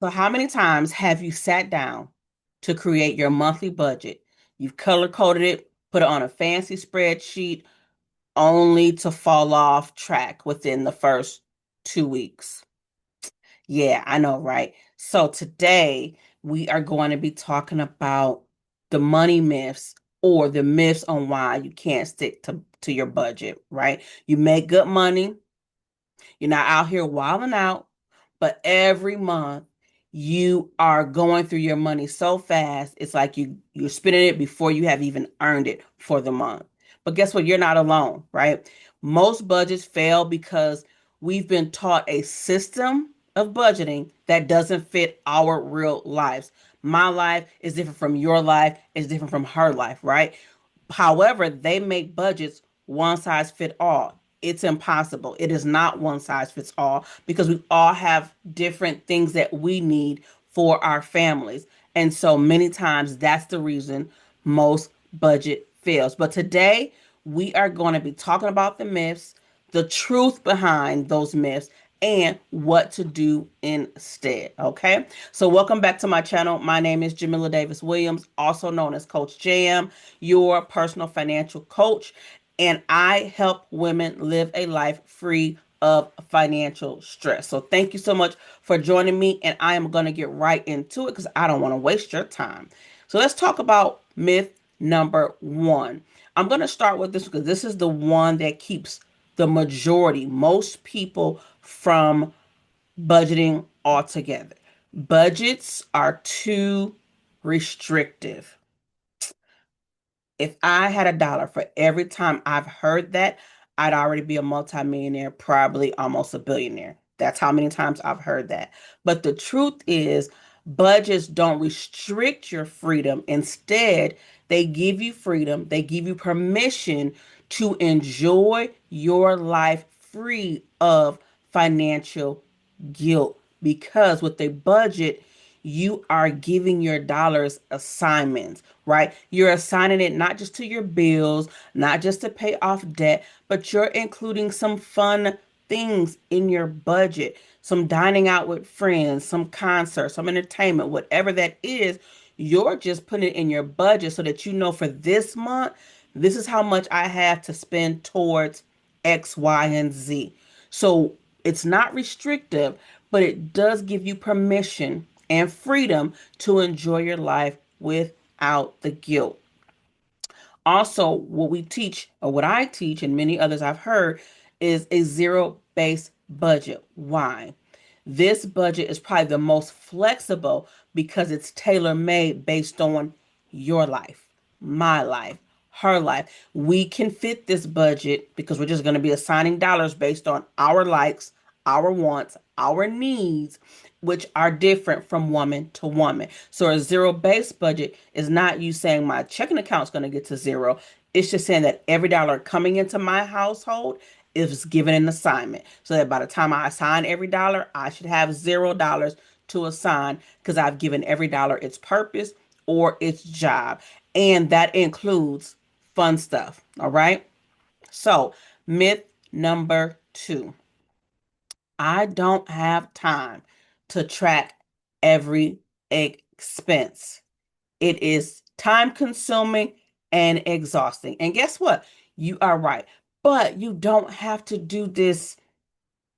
So, how many times have you sat down to create your monthly budget? You've color coded it, put it on a fancy spreadsheet, only to fall off track within the first 2 weeks. Yeah, I know, right? So, today we are going to be talking about the money myths or the myths on why you can't stick to your budget, right? You make good money. You're not out here wilding out, but every month you are going through your money so fast, it's like you're spending it before you have even earned it for the month. But guess what? You're not alone, right? Most budgets fail because we've been taught a system of budgeting that doesn't fit our real lives. My life is different from your life, is different from her life, right? However, they make budgets one size fit all. It's impossible. It is not one size fits all because we all have different things that we need for our families. And so many times that's the reason most budget fails. But today we are going to be talking about the myths, the truth behind those myths, and what to do instead. Okay. So, welcome back to my channel. My name is Jamila Davis Williams, also known as Coach Jam, your personal financial coach. And I help women live a life free of financial stress. So, thank you so much for joining me. And I am going to get right into it because I don't want to waste your time. So, let's talk about myth number one. I'm going to start with this because this is the one that keeps the majority, most people from budgeting altogether. Budgets are too restrictive. If I had a dollar for every time I've heard that, I'd already be a multimillionaire, probably almost a billionaire. That's how many times I've heard that. But the truth is, budgets don't restrict your freedom. Instead, they give you freedom, they give you permission to enjoy your life free of financial guilt. Because with a budget, you are giving your dollars assignments, right? You're assigning it not just to your bills, not just to pay off debt, but you're including some fun things in your budget, some dining out with friends, some concerts, some entertainment, whatever that is. You're just putting it in your budget so that you know for this month, this is how much I have to spend towards X, Y, and Z. So it's not restrictive, but it does give you permission and freedom to enjoy your life without the guilt. Also, what we teach, or what I teach, and many others I've heard, is a zero-based budget. Why? This budget is probably the most flexible because it's tailor-made based on your life, my life, her life. We can fit this budget because we're just going to be assigning dollars based on our likes, our wants, our needs, which are different from woman to woman. So a zero-based budget is not you saying my checking account is going to get to zero. It's just saying that every dollar coming into my household is given an assignment. So that by the time I assign every dollar, I should have $0 to assign because I've given every dollar its purpose or its job. And that includes fun stuff. All right. So, myth number two, I don't have time to track every expense. It is time consuming and exhausting. And guess what? You are right. But you don't have to do this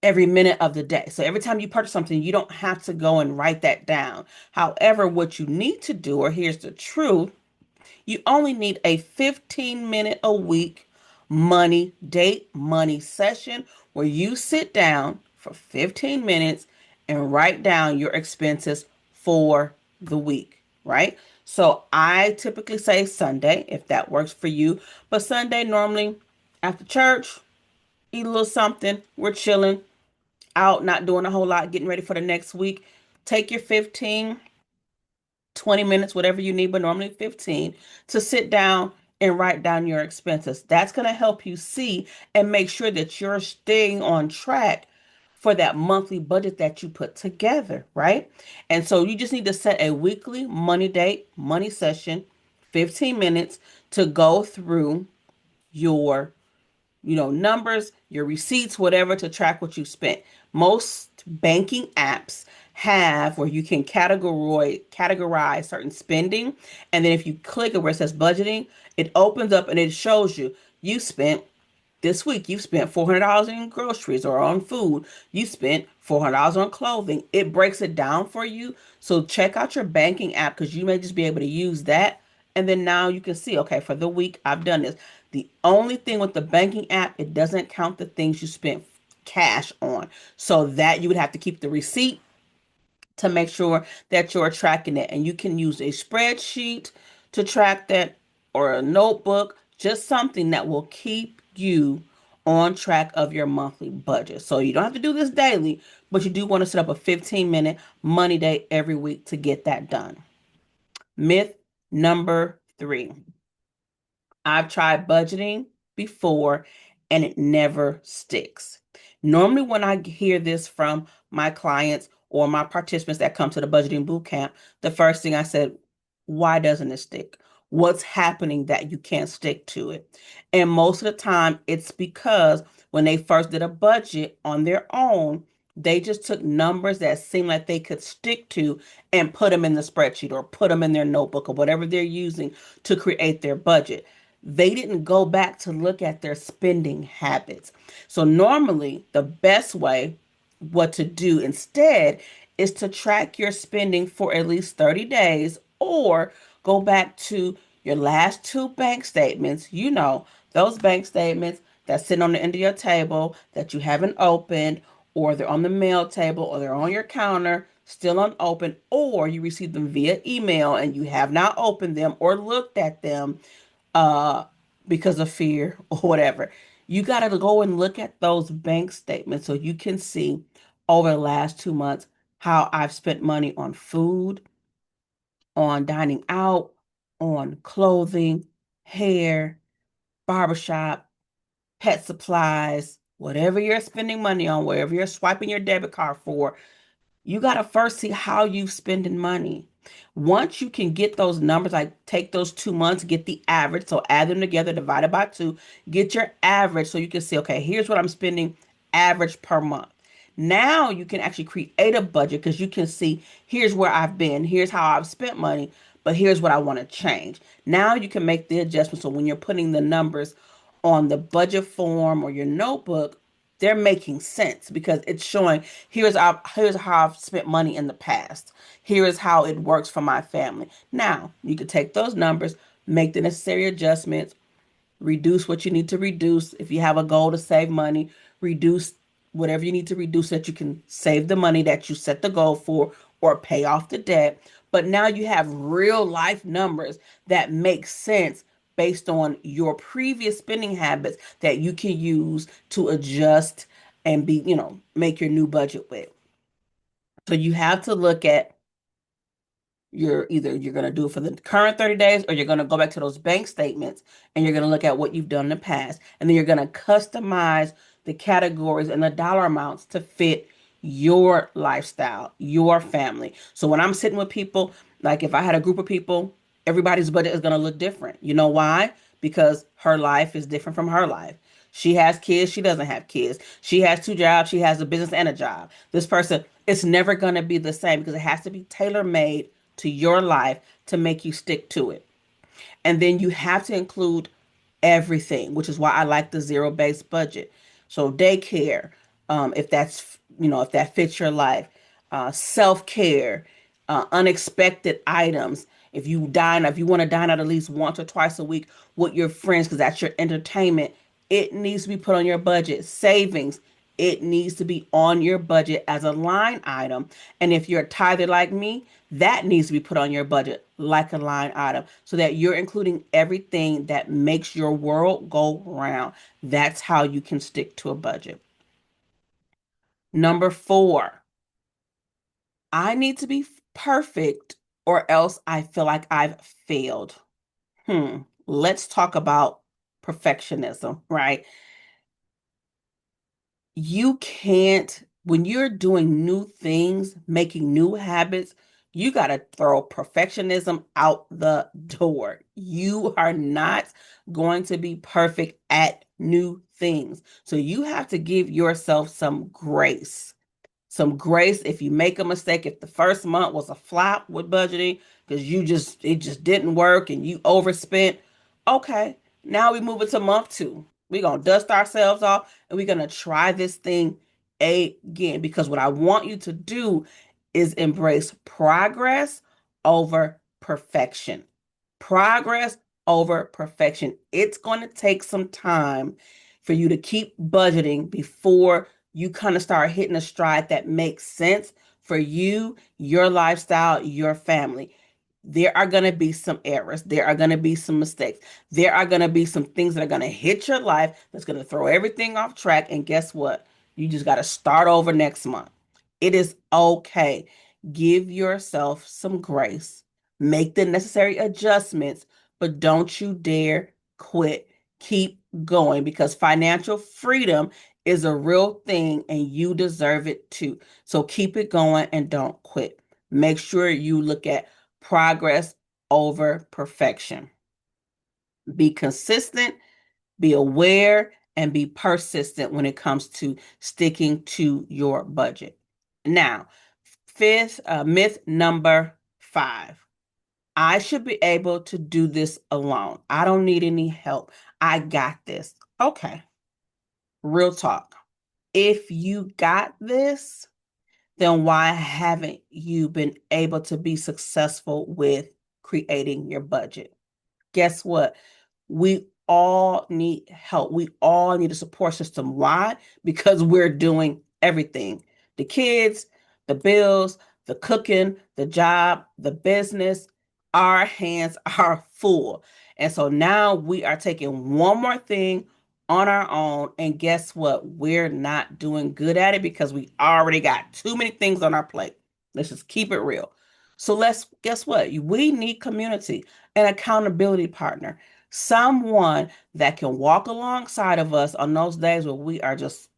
every minute of the day. So every time you purchase something, you don't have to go and write that down. However, what you need to do, or here's the truth, you only need a 15-minute a week money date, money session where you sit down for 15 minutes and write down your expenses for the week, right? So I typically say Sunday if that works for you, but Sunday normally after church, eat a little something, we're chilling out, not doing a whole lot, getting ready for the next week. Take your 15 20 minutes, whatever you need, but normally 15, to sit down and write down your expenses. That's going to help you see and make sure that you're staying on track for that monthly budget that you put together, right? And so you just need to set a weekly money date, money session, 15 minutes to go through your numbers, your receipts, whatever to track what you spent. Most banking apps have where you can categorize certain spending. And then if you click it where it says budgeting, it opens up and it shows you you spent this week, you spent $400 in groceries or on food. You spent $400 on clothing. It breaks it down for you. So check out your banking app because you may just be able to use that. And then now you can see, okay, for the week, I've done this. The only thing with the banking app, it doesn't count the things you spent cash on. So that you would have to keep the receipt to make sure that you're tracking it. And you can use a spreadsheet to track that or a notebook, just something that will keep you on track of your monthly budget. So you don't have to do this daily, but you do want to set up a 15-minute money day every week to get that done. Myth number 3. I've tried budgeting before and it never sticks. Normally, when I hear this from my clients or my participants that come to the budgeting boot camp, the first thing I said, why doesn't it stick? What's happening that you can't stick to it? And most of the time, it's because when they first did a budget on their own, they just took numbers that seemed like they could stick to and put them in the spreadsheet or put them in their notebook or whatever they're using to create their budget. They didn't go back to look at their spending habits. So normally the best way what to do instead is to track your spending for at least 30 days or go back to your last two bank statements. You know, those bank statements that sit on the end of your table that you haven't opened, or they're on the mail table, or they're on your counter still unopened, or you received them via email and you have not opened them or looked at them uh because of fear or whatever. You got to go and look at those bank statements so you can see over the last 2 months how I've spent money on food, on dining out, on clothing, hair, barbershop, pet supplies, whatever you're spending money on, wherever you're swiping your debit card for. You got to first see how you spending money. Once you can get those numbers, like take those 2 months, get the average. So add them together, divide it by two, get your average so you can see, okay, here's what I'm spending average per month. Now you can actually create a budget because you can see here's where I've been, here's how I've spent money, but here's what I want to change. Now you can make the adjustment. So when you're putting the numbers on the budget form or your notebook, they're making sense because it's showing here's how I've spent money in the past. Here is how it works for my family. Now, you can take those numbers, make the necessary adjustments, reduce what you need to reduce. If you have a goal to save money, reduce whatever you need to reduce so that you can save the money that you set the goal for or pay off the debt. But now you have real life numbers that make sense based on your previous spending habits that you can use to adjust and make your new budget with. So you have to look at you're going to do it for the current 30 days or you're going to go back to those bank statements and you're going to look at what you've done in the past and then you're going to customize the categories and the dollar amounts to fit your lifestyle, your family. So when I'm sitting with people, like if I had a group of people, everybody's budget is going to look different. You know why? Because her life is different from her life. She has kids, she doesn't have kids. She has two jobs, she has a business and a job. This person, it's never going to be the same because it has to be tailor made to your life to make you stick to it. And then you have to include everything, which is why I like the zero-based budget. So daycare, if if that fits your life, self-care, unexpected items. If you want to dine out at least once or twice a week with your friends, because that's your entertainment, it needs to be put on your budget. Savings, it needs to be on your budget as a line item. And if you're a tither like me, that needs to be put on your budget like a line item so that you're including everything that makes your world go round. That's how you can stick to a budget. Number 4, I need to be perfect or else I feel like I've failed. Let's talk about perfectionism, right? You can't, when you're doing new things, making new habits, you got to throw perfectionism out the door. You are not going to be perfect at new things. So you have to give yourself some grace. some grace if you make a mistake. If the first month was a flop with budgeting because it just didn't work and you overspent, okay, now we move it to month two. We're gonna dust ourselves off and we're gonna try this thing again, because what I want you to do is embrace progress over perfection. Progress over perfection. It's going to take some time for you to keep budgeting before you kind of start hitting a stride that makes sense for you, your lifestyle, your family. There are going to be some errors. There are going to be some mistakes. There are going to be some things that are going to hit your life that's going to throw everything off track. And guess what? You just got to start over next month. It is okay. Give yourself some grace. Make the necessary adjustments, but don't you dare quit. Keep going, because financial freedom is a real thing and you deserve it too. So keep it going and don't quit. Make sure you look at progress over perfection. Be consistent, be aware, and be persistent when it comes to sticking to your budget. Now, myth number 5. I should be able to do this alone. I don't need any help. I got this. Okay, real talk. If you got this, then why haven't you been able to be successful with creating your budget? Guess what? We all need help. We all need a support system. Why? Because we're doing everything: the kids, the bills, the cooking, the job, the business. Our hands are full. And so now we are taking one more thing on our own. And guess what? We're not doing good at it because we already got too many things on our plate. Let's just keep it real. So guess what? We need community, an accountability partner, someone that can walk alongside of us on those days where we are just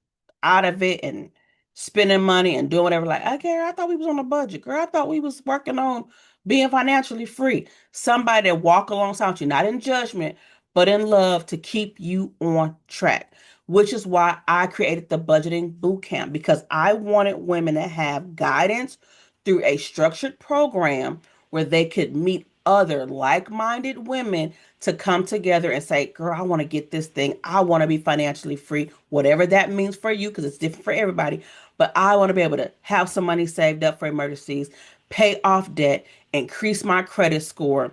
out of it and spending money and doing whatever. Like, okay, I thought we was on a budget, girl. I thought we was working on being financially free. Somebody that walk alongside you, not in judgment, but in love, to keep you on track. Which is why I created the Budgeting Bootcamp, because I wanted women to have guidance through a structured program where they could meet other like-minded women to come together and say, girl, I want to get this thing. I want to be financially free, whatever that means for you, because it's different for everybody. But I want to be able to have some money saved up for emergencies, pay off debt, increase my credit score,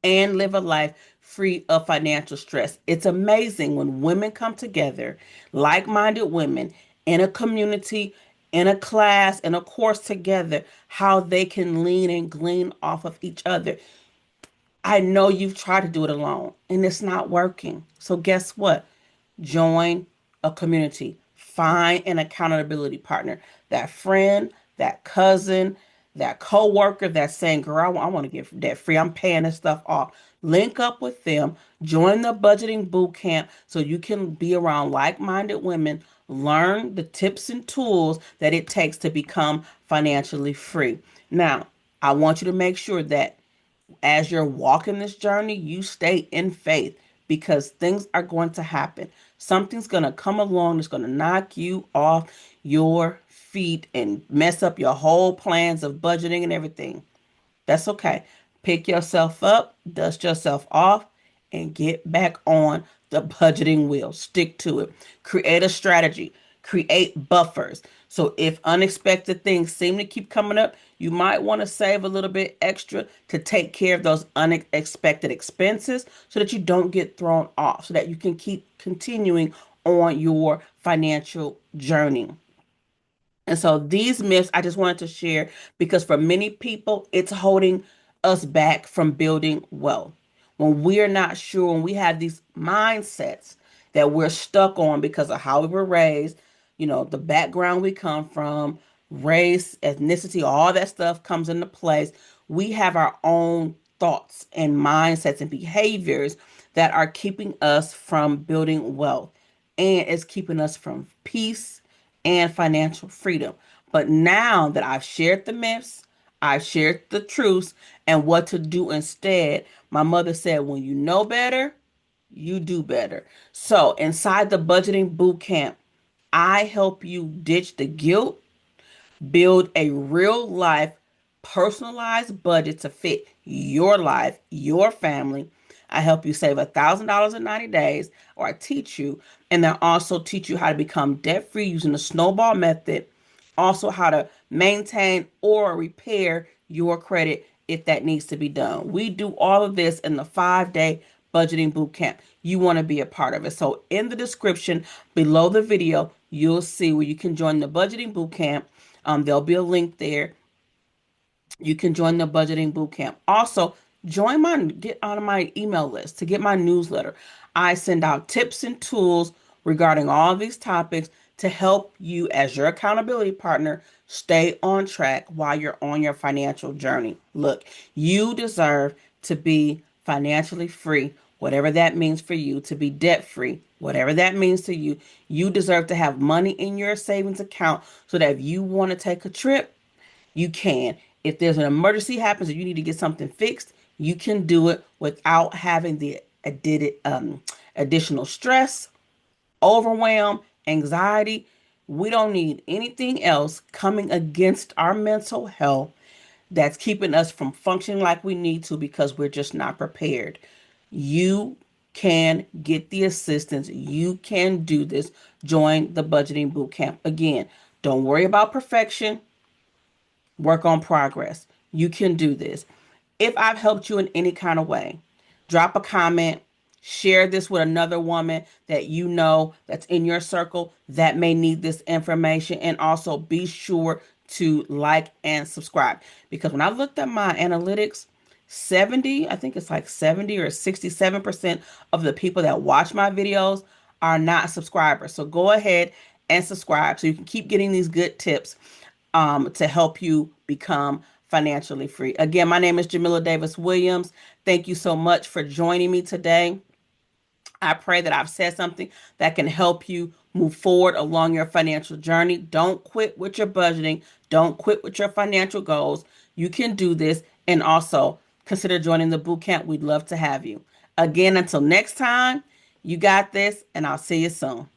and live a life free of financial stress. It's amazing when women come together, like-minded women, in a community, in a class, in a course together, how they can lean and glean off of each other. I know you've tried to do it alone and it's not working. So guess what? Join a community. Find an accountability partner. That friend, that cousin, that coworker that's saying, girl, I want to get debt free. I'm paying this stuff off. Link up with them. Join the budgeting boot camp so you can be around like-minded women. Learn the tips and tools that it takes to become financially free. Now, I want you to make sure that as you're walking this journey, you stay in faith, because things are going to happen. Something's going to come along that's going to knock you off your feet and mess up your whole plans of budgeting and everything. That's okay. Pick yourself up, dust yourself off, and get back on the budgeting wheel. Stick to it. Create a strategy, create buffers. So if unexpected things seem to keep coming up, you might want to save a little bit extra to take care of those unexpected expenses so that you don't get thrown off, so that you can keep continuing on your financial journey. And so these myths I just wanted to share, because for many people, it's holding us back from building wealth. When we're not sure, when we have these mindsets that we're stuck on because of how we were raised, the background we come from, race, ethnicity, all that stuff comes into place. We have our own thoughts and mindsets and behaviors that are keeping us from building wealth, and it's keeping us from peace and financial freedom. But now that I've shared the myths, I've shared the truths and what to do instead, my mother said, when you know better, you do better. So inside the budgeting boot camp, I help you ditch the guilt, Build a real life, personalized budget to fit your life, your family. I help you save $1,000 in 90 days, or I teach you, and then also teach you how to become debt free using the snowball method. Also, how to maintain or repair your credit if that needs to be done. We do all of this in the 5-day budgeting boot camp. You want to be a part of it. So, in the description below the video, you'll see where you can join the budgeting boot camp. There'll be a link there. You can join the budgeting boot camp. Also, get on my email list to get my newsletter. I send out tips and tools regarding all these topics to help you as your accountability partner stay on track while you're on your financial journey. Look, you deserve to be financially free, whatever that means for you, to be debt free, whatever that means to you. You deserve to have money in your savings account so that if you want to take a trip, you can. If there's an emergency happens or you need to get something fixed, you can do it without having the additional stress, overwhelm, anxiety. We don't need anything else coming against our mental health that's keeping us from functioning like we need to because we're just not prepared. You can get the assistance. You can do this. Join the budgeting boot camp. Again, don't worry about perfection. Work on progress. You can do this. If I've helped you in any kind of way, drop a comment, share this with another woman that you know that's in your circle that may need this information. And also be sure to like and subscribe. Because when I looked at my analytics, 70, I think it's like 70 or 67% of the people that watch my videos are not subscribers. So go ahead and subscribe so you can keep getting these good tips to help you become financially free. Again, my name is Jamila Davis Williams. Thank you so much for joining me today. I pray that I've said something that can help you move forward along your financial journey. Don't quit with your budgeting. Don't quit with your financial goals. You can do this. And also consider joining the boot camp. We'd love to have you. Again, until next time, you got this, and I'll see you soon.